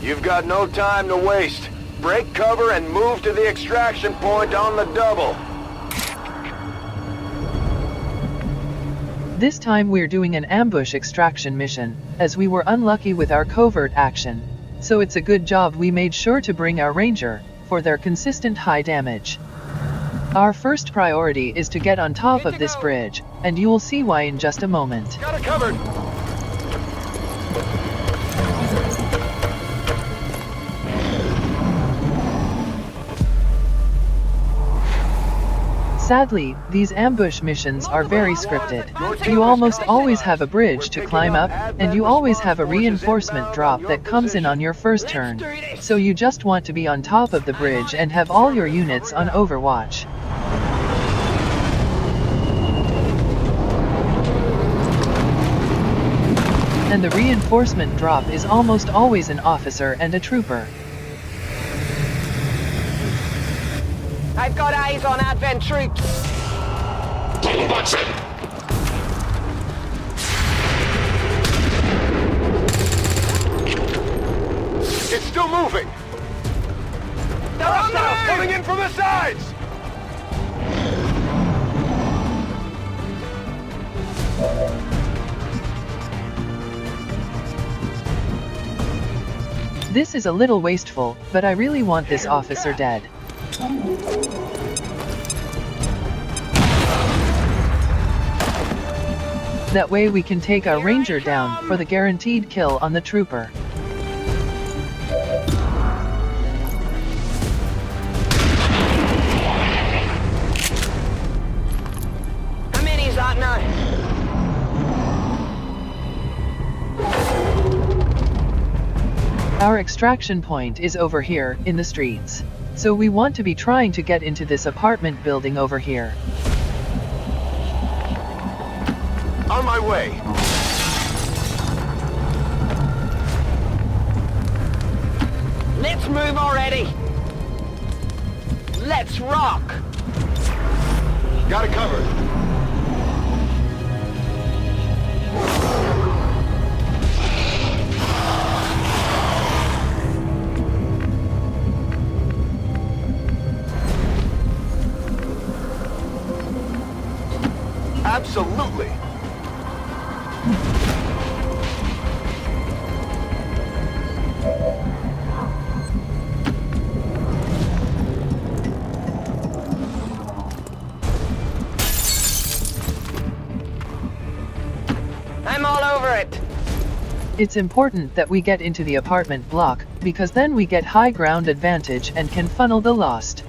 You've got no time to waste. Break cover and move to the extraction point on the double. This time we're doing an ambush extraction mission, as we were unlucky with our covert action. So it's a good job we made sure to bring our ranger, for their consistent high damage. Our first priority is to get on top of this bridge, and you will see why in just a moment. Got it covered. Sadly, these ambush missions are very scripted. You almost always have a bridge to climb up, and you always have a reinforcement drop that comes in on your first turn. So you just want to be on top of the bridge and have all your units on overwatch. And the reinforcement drop is almost always an officer and a trooper. I've got eyes on Advent troops. It's still moving. Hostiles coming in from the sides. This is a little wasteful, but I really want this officer dead. That way we can take our ranger down for the guaranteed kill on the trooper. How many is that now? Our extraction point is over here, in the streets. So we want to be trying to get into this apartment building over here. On my way. Let's move already. Let's rock. Got it covered. Absolutely. I'm all over it. It's important that we get into the apartment block, because then we get high ground advantage and can funnel the lost.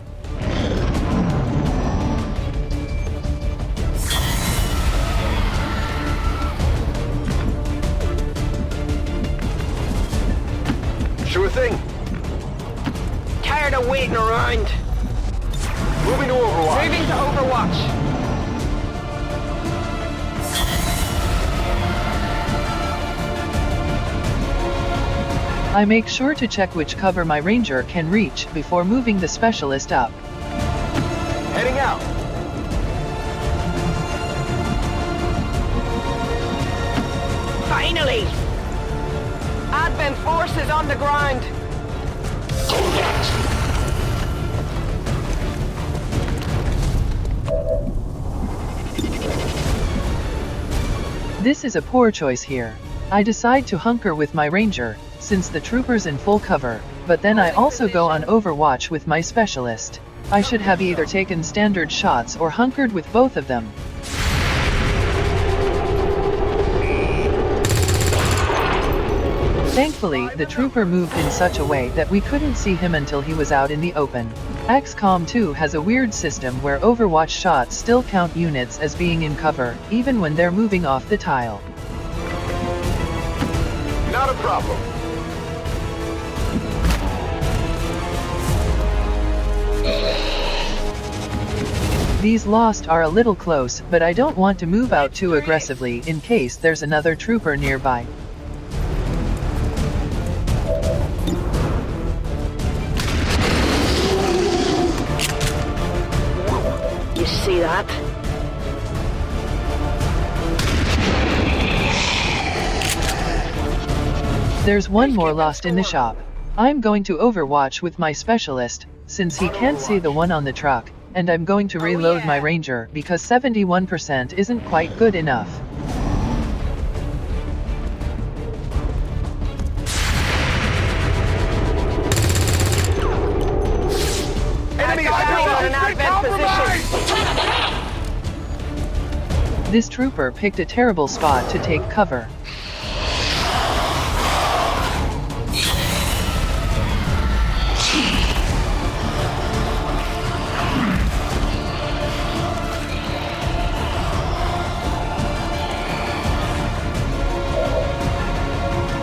Sure thing. Tired of waiting around. Moving to Overwatch. Moving to Overwatch. I make sure to check which cover my ranger can reach before moving the specialist up. Heading out. Finally! Advent forces on the ground. This is a poor choice here. I decide to hunker with my ranger, since the trooper's in full cover, but then I also go on overwatch with my specialist. I should have either taken standard shots or hunkered with both of them. Thankfully, the trooper moved in such a way that we couldn't see him until he was out in the open. XCOM 2 has a weird system where Overwatch shots still count units as being in cover, even when they're moving off the tile. Not a problem. These lost are a little close, but I don't want to move out too aggressively in case there's another trooper nearby. You see that? There's one more lost in the shop. I'm going to overwatch with my specialist, since he can't see the one on the truck, and I'm going to reload my ranger because 71% isn't quite good enough. Enemy in an advanced position. This trooper picked a terrible spot to take cover.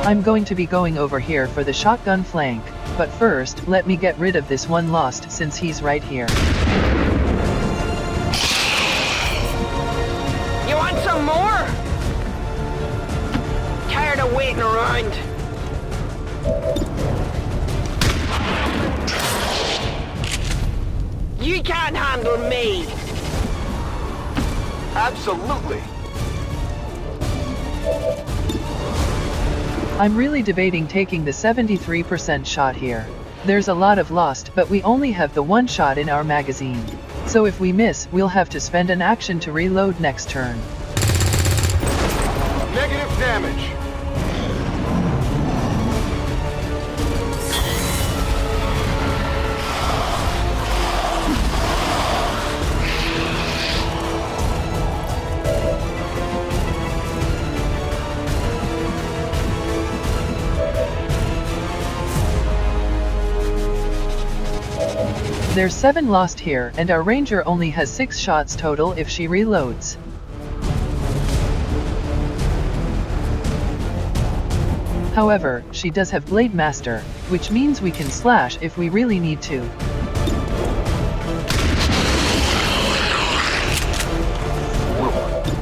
I'm going to be going over here for the shotgun flank, but first, let me get rid of this one lost since he's right here. You want some more? Tired of waiting around. You can't handle me. Absolutely. I'm really debating taking the 73% shot here. There's a lot of lost, but we only have the one shot in our magazine. So if we miss, we'll have to spend an action to reload next turn. Negative damage. There's 7 lost here, and our ranger only has 6 shots total if she reloads. However, she does have Blade Master, which means we can slash if we really need to.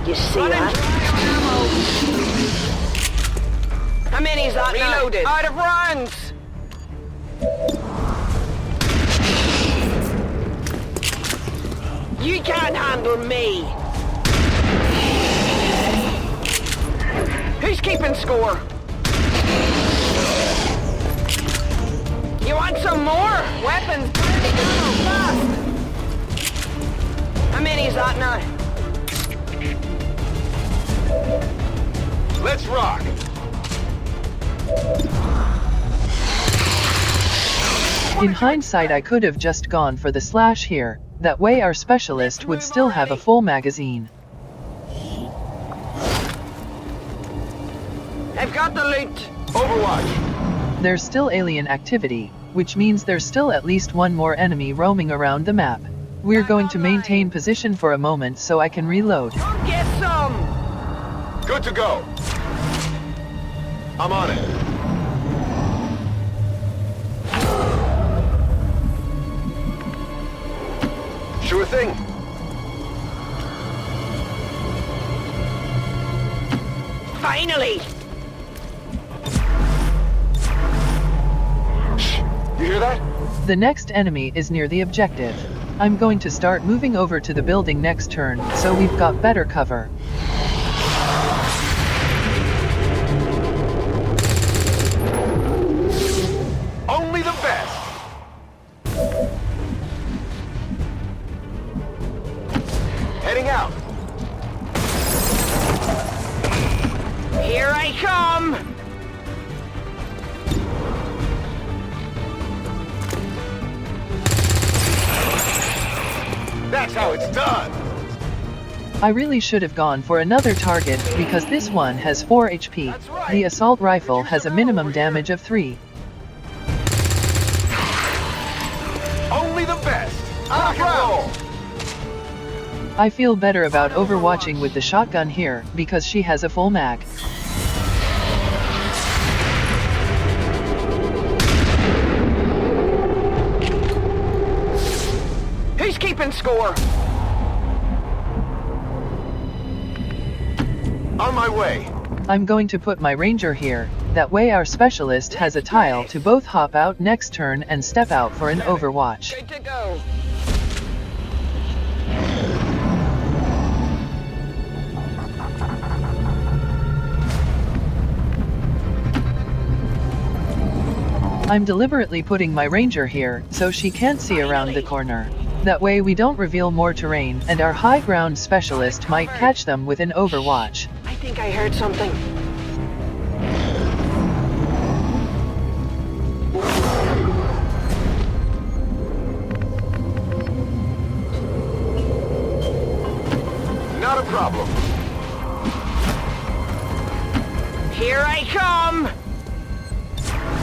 You see that? How many's that reloaded? Out of rounds! You can't handle me! Who's keeping score? You want some more? Weapons, fast! How many's that now? Let's rock. In hindsight, I could have just gone for the slash here. That way our specialist would still have a full magazine. I've got the loot. Overwatch. There's still alien activity, which means there's still at least one more enemy roaming around the map. We're going to maintain position for a moment so I can reload. Come get some! Good to go. I'm on it. Sure thing. Finally! Shh. You hear that? The next enemy is near the objective. I'm going to start moving over to the building next turn, so we've got better cover. Only the best. Heading out. Here I come! That's how it's done. I really should have gone for another target, because this one has 4 HP. That's right. The assault rifle has a minimum damage of 3. Only the best. Rock and roll. I feel better about overwatching with the shotgun here, because she has a full mag. Who's keeping score? On my way. I'm going to put my ranger here, that way our specialist has a tile to both hop out next turn and step out for an overwatch. Good to go. I'm deliberately putting my ranger here, so she can't see around the corner. That way we don't reveal more terrain, and our high ground specialist might catch them with an overwatch. I think I heard something. Not a problem. Here I come!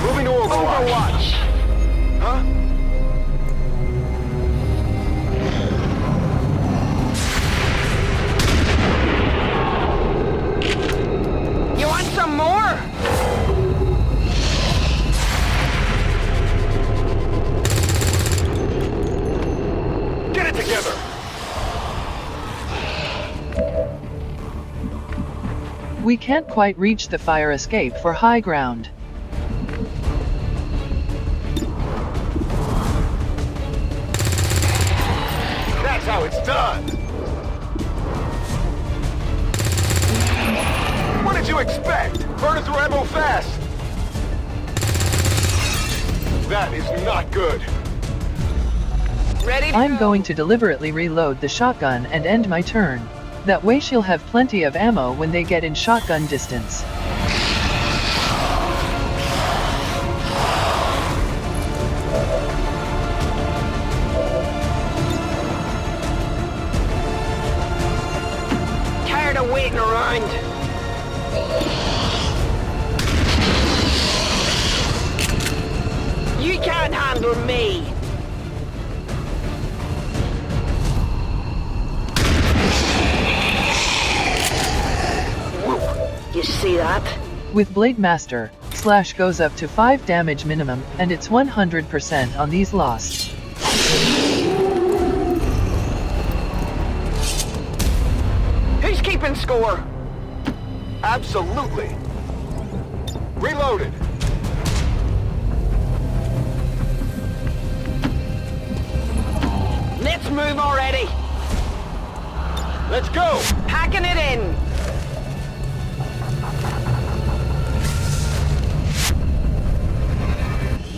Moving to Overwatch. Huh? You want some more? Get it together. We can't quite reach the fire escape for high ground. That's how it's done. What did you expect? Burning through ammo fast. That is not good. Ready to I'm go. going to deliberately reload the shotgun and end my turn. That way she'll have plenty of ammo when they get in shotgun distance. Tired of waiting around. You can't handle me. You see that? With Blade Master, slash goes up to 5 damage minimum, and it's 100% on these lost. Who's keeping score? Absolutely. Reloaded. Let's move already. Let's go. Packing it in.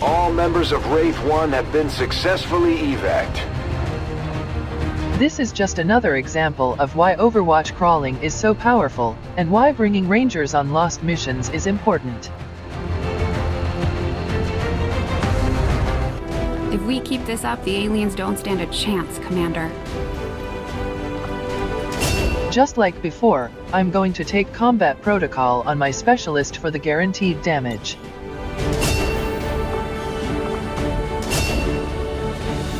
All members of Wraith 1 have been successfully evac'd. This is just another example of why Overwatch crawling is so powerful, and why bringing rangers on lost missions is important. If we keep this up, the aliens don't stand a chance, Commander. Just like before, I'm going to take combat protocol on my specialist for the guaranteed damage.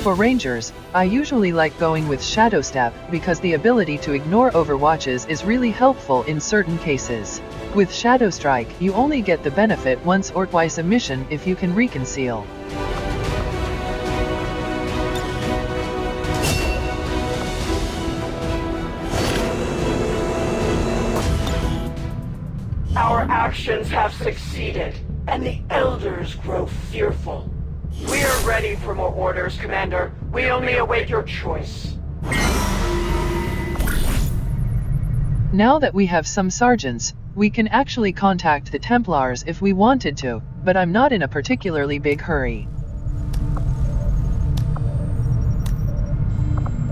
For rangers, I usually like going with Shadow Step because the ability to ignore overwatches is really helpful in certain cases. With Shadow Strike, you only get the benefit once or twice a mission if you can reconceal. Our actions have succeeded, and the Elders grow fearful. We are ready for more orders, Commander. We only await your choice. Now that we have some sergeants, we can actually contact the Templars if we wanted to, but I'm not in a particularly big hurry.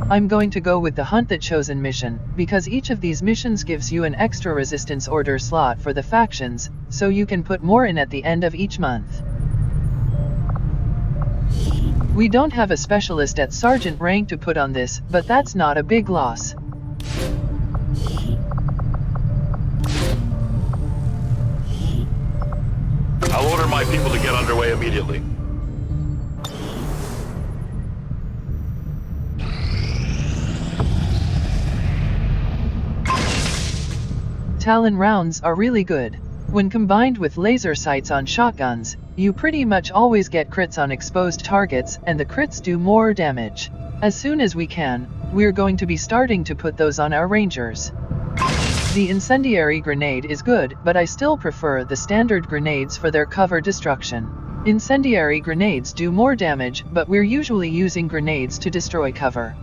I'm going to go with the Hunt the Chosen mission, because each of these missions gives you an extra resistance order slot for the factions, so you can put more in at the end of each month. We don't have a specialist at sergeant rank to put on this, but that's not a big loss. I'll order my people to get underway immediately. Talon rounds are really good. When combined with laser sights on shotguns, you pretty much always get crits on exposed targets, and the crits do more damage. As soon as we can, we're going to be starting to put those on our rangers. The incendiary grenade is good, but I still prefer the standard grenades for their cover destruction. Incendiary grenades do more damage, but we're usually using grenades to destroy cover.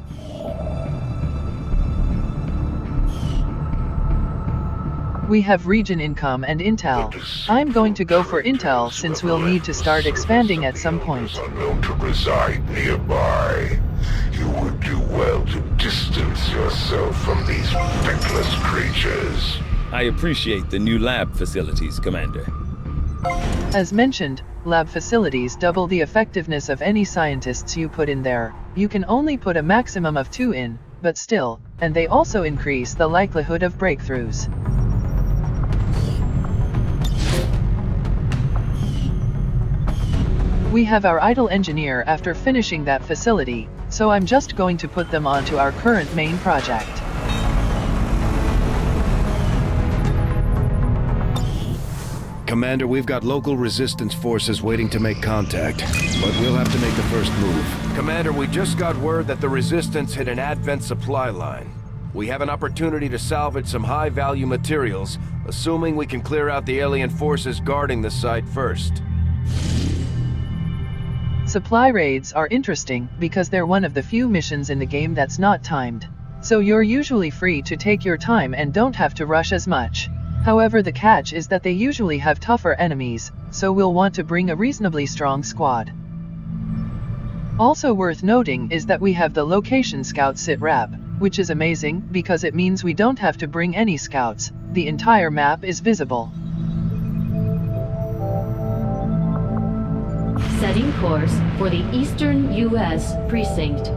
We have region income and intel. I'm going to go for intel since we'll need to start expanding at some point. Unknown to reside nearby. You would do well to distance yourself from these feckless creatures. I appreciate the new lab facilities, Commander. As mentioned, lab facilities double the effectiveness of any scientists you put in there. You can only put a maximum of 2 in, but still, and they also increase the likelihood of breakthroughs. We have our idle engineer after finishing that facility, so I'm just going to put them onto our current main project. Commander, we've got local resistance forces waiting to make contact, but we'll have to make the first move. Commander, we just got word that the resistance hit an Advent supply line. We have an opportunity to salvage some high-value materials, assuming we can clear out the alien forces guarding the site first. Supply raids are interesting because they're one of the few missions in the game that's not timed. So you're usually free to take your time and don't have to rush as much. However, the catch is that they usually have tougher enemies, so we'll want to bring a reasonably strong squad. Also worth noting is that we have the location scout sitrep, which is amazing because it means we don't have to bring any scouts. The entire map is visible. Setting course for the Eastern U.S. Precinct.